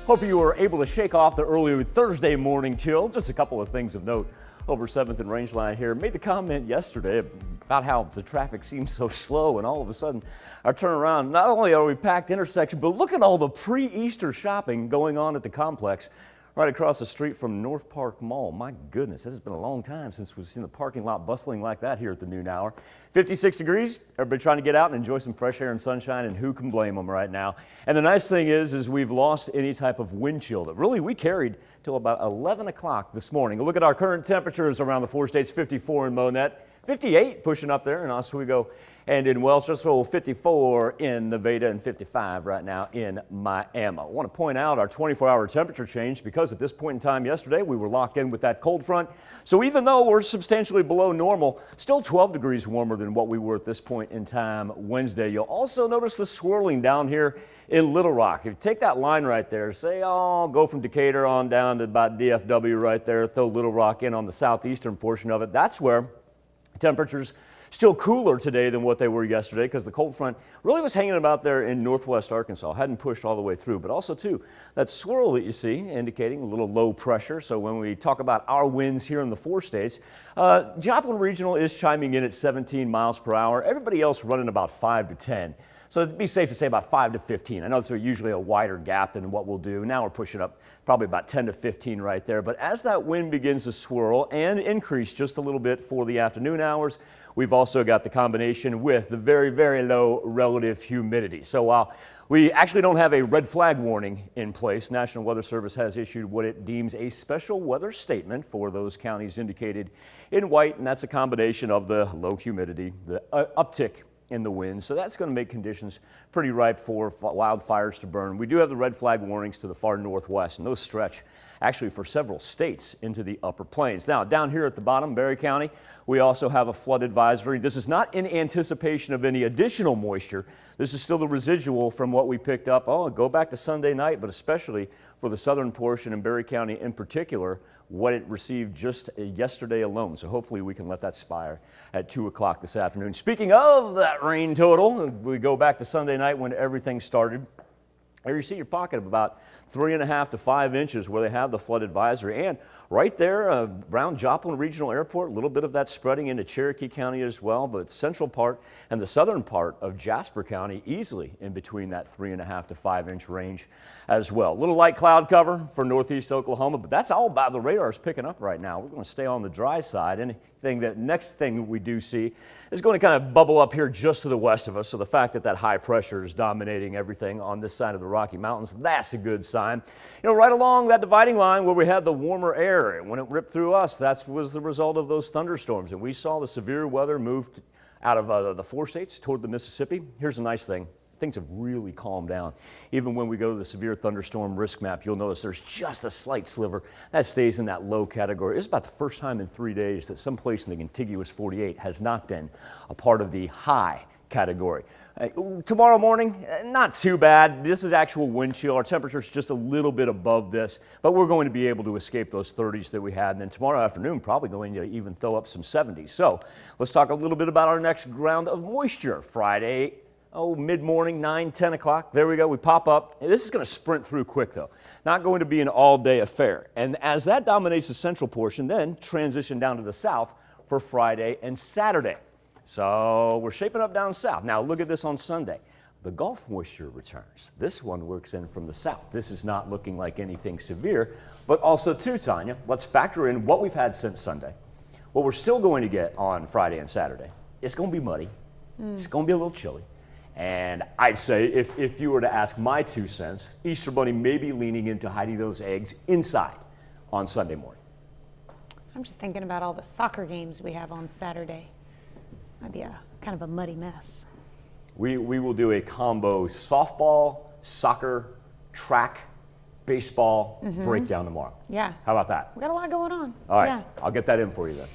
Hope you were able to shake off the early Thursday morning chill. Just a couple of things of note over 7th and Rangeline here. Made the comment yesterday about how the traffic seems so slow, and all of a sudden I turn around. Not only are we packed intersection, but look at all the pre-Easter shopping going on at the complex right across the street from North Park Mall. My goodness, it has been a long time since we've seen the parking lot bustling like that here at the noon hour. 56 degrees, everybody trying to get out and enjoy some fresh air and sunshine, and who can blame them right now? And the nice thing is we've lost any type of wind chill that really we carried till about 11 o'clock this morning. A look at our current temperatures around the four states: 54 in Monette, 58 pushing up there in Oswego and in Welch, just 54 in Nevada, and 55 right now in Miami. I want to point out our 24-hour temperature change because at this point in time yesterday we were locked in with that cold front. So even though we're substantially below normal, still 12 degrees warmer than what we were at this point in time Wednesday. You'll also notice the swirling down here in Little Rock. If you take that line right there, say, go from Decatur on down to about DFW right there, throw Little Rock in on the southeastern portion of it, that's where temperatures still cooler today than what they were yesterday, because the cold front really was hanging about there in northwest Arkansas, hadn't pushed all the way through. But also too, that swirl that you see indicating a little low pressure. So when we talk about our winds here in the four states, Joplin Regional is chiming in at 17 miles per hour. Everybody else running about 5 to 10. So it'd be safe to say about 5 to 15. I know it's usually a wider gap than what we'll do. Now we're pushing up probably about 10 to 15 right there. But as that wind begins to swirl and increase just a little bit for the afternoon hours, we've also got the combination with the very, very low relative humidity. So while we actually don't have a red flag warning in place, National Weather Service has issued what it deems a special weather statement for those counties indicated in white, and that's a combination of the low humidity, the uptick in the wind. So that's going to make conditions pretty ripe for wildfires to burn. We do have the red flag warnings to the far northwest, and those stretch actually for several states into the upper plains. Now down here at the bottom, Barry County, we also have a flood advisory. This is not in anticipation of any additional moisture. This is still the residual from what we picked up. Go back to Sunday night, but especially for the southern portion and Barry County in particular, what it received just yesterday alone. So hopefully we can let that expire at 2 o'clock this afternoon. Speaking of that rain total, we go back to Sunday night when everything started. There you see your pocket of about 3.5 to 5 inches where they have the flood advisory. And right there around Joplin Regional Airport, a little bit of that spreading into Cherokee County as well, but central part and the southern part of Jasper County easily in between that 3.5 to 5 inch range as well. A little light cloud cover for northeast Oklahoma, but that's all by the radars picking up right now. We're going to stay on the dry side. Next thing we do see is going to kind of bubble up here just to the west of us. So the fact that high pressure is dominating everything on this side of the Rocky Mountains, that's a good sign. You know, right along that dividing line where we had the warmer air, and when it ripped through us, that was the result of those thunderstorms. And we saw the severe weather move out of the four states toward the Mississippi. Here's a nice thing. Things have really calmed down. Even when we go to the severe thunderstorm risk map, you'll notice there's just a slight sliver that stays in that low category. It's about the first time in 3 days that some place in the contiguous 48 has not been a part of the high category. Tomorrow morning, not too bad. This is actual wind chill. Our temperature's just a little bit above this, but we're going to be able to escape those 30s that we had. And then tomorrow afternoon, probably going to even throw up some 70s. So let's talk a little bit about our next round of moisture. Friday, mid-morning, 9, 10 o'clock. There we go. We pop up. This is going to sprint through quick, though. Not going to be an all-day affair. And as that dominates the central portion, then transition down to the south for Friday and Saturday. So we're shaping up down south. Now look at this on Sunday. The Gulf moisture returns. This one works in from the south. This is not looking like anything severe, but also too, Tanya, let's factor in what we've had since Sunday. What we're still going to get on Friday and Saturday. It's going to be muddy. It's going to be a little chilly. And I'd say if you were to ask my 2 cents, Easter Bunny may be leaning into hiding those eggs inside on Sunday morning. I'm just thinking about all the soccer games we have on Saturday. Might be a kind of a muddy mess. We will do a combo softball, soccer, track, baseball breakdown tomorrow. Yeah. How about that? We got a lot going on. All right. Yeah. I'll get that in for you then.